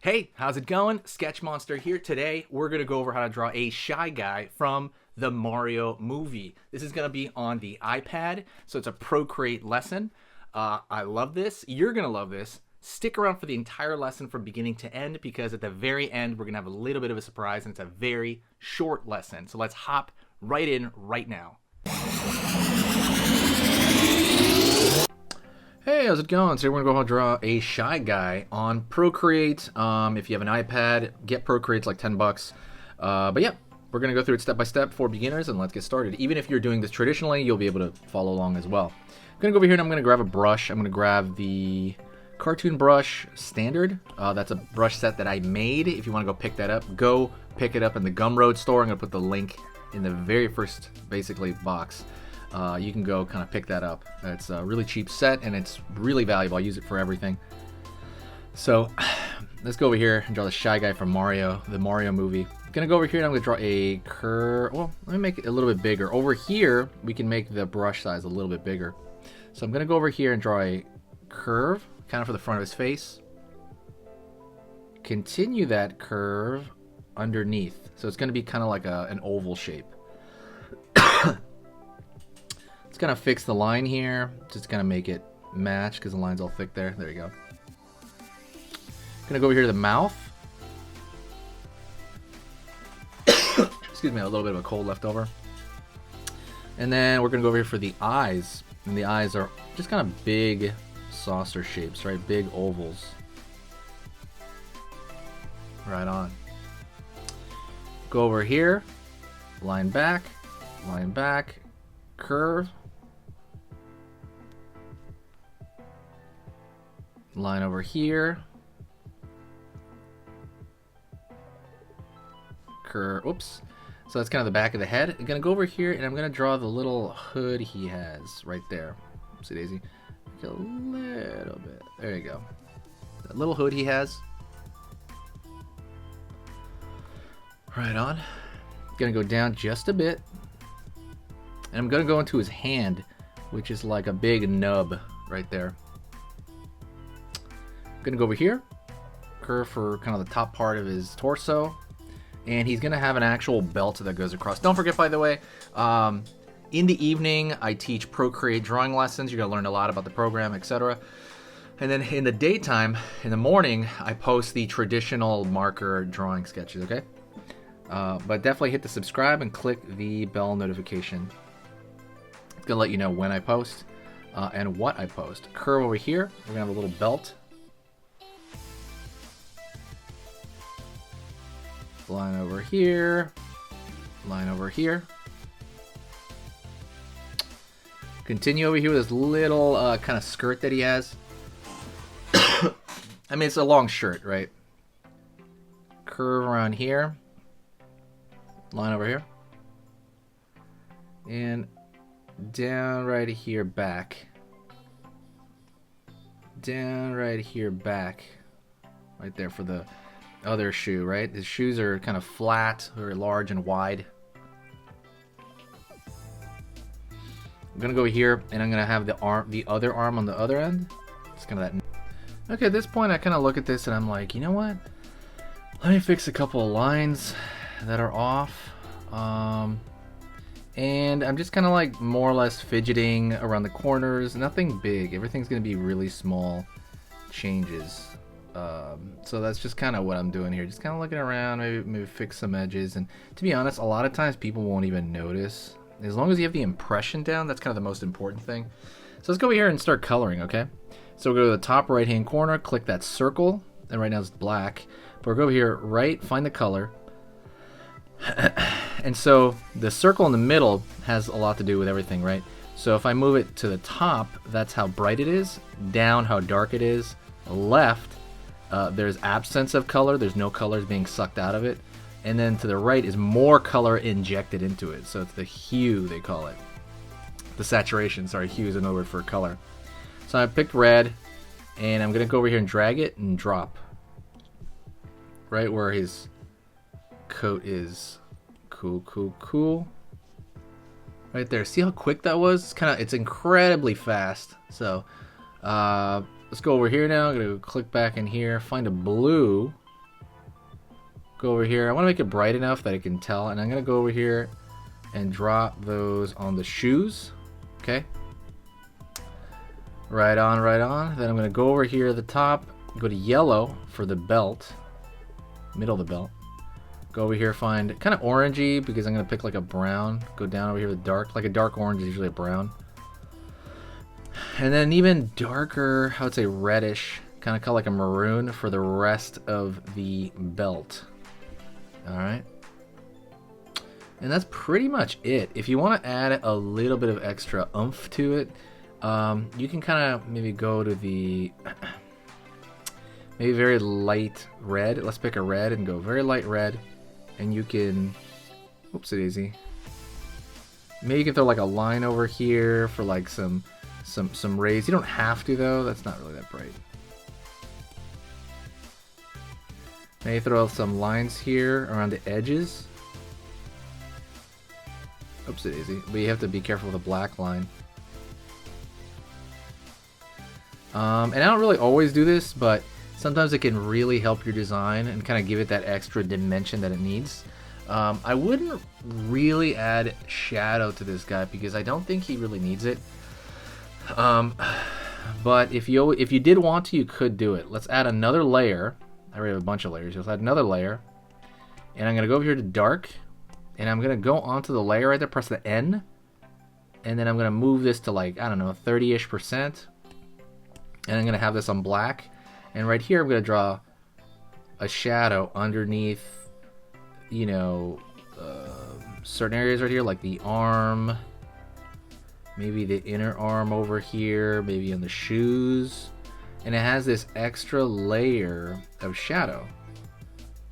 Hey, how's it going? Sketch Monster here. Today, we're going to go over how to draw a shy guy from the Mario movie. This is going to be on the iPad, so it's a Procreate lesson. I love this. You're going to love this. Stick around for the entire lesson from beginning to end because at the very end, we're going to have a little bit of a surprise, and it's a very short lesson. So let's hop right in right now. Hey, how's it going? So we're going to go and draw a shy guy on Procreate. If you have an iPad, get Procreate, it's like 10 bucks. But yeah, we're going to go through it step by step for beginners and let's get started. Even if you're doing this traditionally, you'll be able to follow along as well. I'm going to go over here and I'm going to grab a brush. I'm going to grab the cartoon brush standard. That's a brush set that I made. If you want to go pick that up, go pick it up in the Gumroad store. I'm going to put the link in the very first, basically, box. You can go kind of pick that up. It's a really cheap set and it's really valuable. I use it for everything. So let's go over here and draw the shy guy from Mario, the Mario movie. I'm gonna go over here and I'm gonna draw a curve. Well, let me make it a little bit bigger. Over here, we can make the brush size a little bit bigger. So I'm gonna go over here and draw a curve, kind of for the front of his face. Continue that curve underneath. So it's gonna be kind of like an oval shape. It's gonna fix the line here, just gonna make it match because the line's all thick there. There you go. Gonna go over here to the mouth. Excuse me, a little bit of a cold left over. And then we're gonna go over here for the eyes. And the eyes are just kind of big saucer shapes, right? Big ovals. Right on. Go over here, line back, curve. Line over here. Curve. Oops. So that's kind of the back of the head. I'm going to go over here and I'm going to draw the little hood he has right there. Oopsie daisy. A little bit. There you go. That little hood he has. Right on. Going to go down just a bit. And I'm going to go into his hand, which is like a big nub right there. Gonna go over here, curve for kind of the top part of his torso, and he's gonna have an actual belt that goes across. Don't forget, by the way, in the evening I teach Procreate drawing lessons. You're gonna learn a lot about the program, etc. And then in the daytime, in the morning, I post the traditional marker drawing sketches. Okay, but definitely hit the subscribe and click the bell notification. It's gonna let you know when I post and what I post. Curve over here. We're gonna have a little belt. Line over here, line over here. Continue over here with this little kind of skirt that he has. I mean, it's a long shirt, right? Curve around here, line over here, and down right here back. Down right here back, right there for the other shoe, right? His shoes are kind of flat, very large and wide. I'm gonna go here and I'm gonna have the other arm on the other end. It's kind of that. Okay, at this point I kind of look at this and I'm like, you know what? Let me fix a couple of lines that are off. And I'm just kind of like more or less fidgeting around the corners. Nothing big. Everything's gonna be really small changes. So that's just kind of what I'm doing here. Just kind of looking around, maybe fix some edges. And to be honest, a lot of times people won't even notice. As long as you have the impression down, that's kind of the most important thing. So let's go over here and start coloring, okay? So we'll go to the top right-hand corner, click that circle. And right now it's black. But we'll go over here, right, find the color. And so the circle in the middle has a lot to do with everything, right? So if I move it to the top, that's how bright it is. Down, how dark it is. Left, there's absence of color. There's no colors being sucked out of it. And then to the right is more color injected into it. So it's the hue, they call it. The saturation, sorry, hue is another word for color. So I picked red, and I'm going to go over here and drag it and drop. Right where his coat is. Cool, cool, cool. Right there. See how quick that was? It's incredibly fast. So, let's go over here now. I'm going to click back in here, find a blue. go over here. I want to make it bright enough that I can tell, and I'm going to go over here and drop those on the shoes. Okay. Right on, right on. Then I'm going to go over here at the top, go to yellow for the belt, middle of the belt. Go over here, find kind of orangey because I'm going to pick like a brown. Go down over here with dark, like a dark orange is usually a brown. And then even darker, I would say reddish, kind of color like a maroon for the rest of the belt. All right. And that's pretty much it. If you want to add a little bit of extra oomph to it, you can kind of maybe go to the maybe very light red. Let's pick a red and go very light red. And you can, whoopsie daisy. Maybe you can throw like a line over here for like some rays. You don't have to though. That's not really that bright. Maybe throw some lines here around the edges. Oopsie daisy. But you have to be careful with a black line. And I don't really always do this, but sometimes it can really help your design and kind of give it that extra dimension that it needs. I wouldn't really add shadow to this guy because I don't think he really needs it. But if you did want to, you could do it. Let's add another layer. I already have a bunch of layers. Let's add another layer. And I'm going to go over here to dark. And I'm going to go onto the layer right there, press the N. And then I'm going to move this to like, I don't know, 30-ish%. And I'm going to have this on black. And right here, I'm going to draw a shadow underneath, you know, certain areas right here, like the arm, maybe the inner arm over here, maybe on the shoes. And it has this extra layer of shadow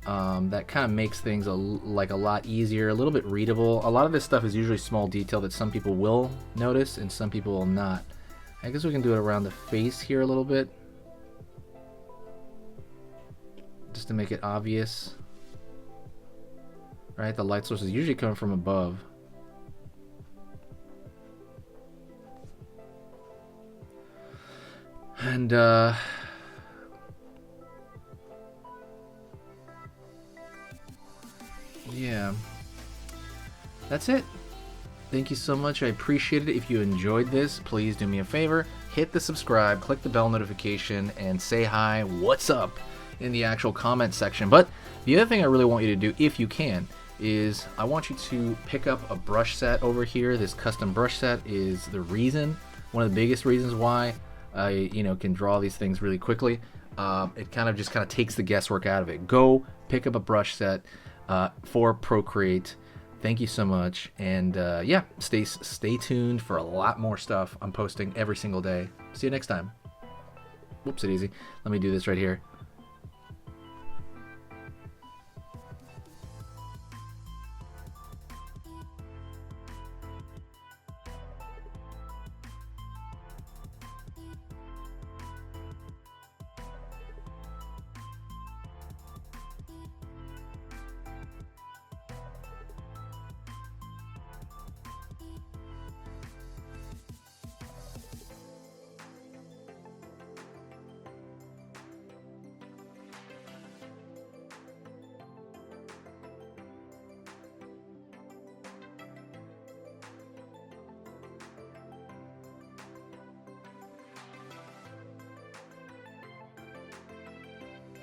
that kind of makes things like a lot easier, a little bit readable. A lot of this stuff is usually small detail that some people will notice and some people will not. I guess we can do it around the face here a little bit, just to make it obvious. Right, the light source is usually coming from above. And yeah, that's it. Thank you so much. I appreciate it. If you enjoyed this, please do me a favor, hit the subscribe, click the bell notification, and say hi, what's up, in the actual comment section. But the other thing I really want you to do, if you can, is I want you to pick up a brush set over here. This custom brush set is the reason, one of the biggest reasons why I can draw these things really quickly. It kind of takes the guesswork out of it. Go pick up a brush set for Procreate. Thank you so much, and yeah, stay tuned for a lot more stuff I'm posting every single day. See you next time. Whoops, it easy. Let me do this right here.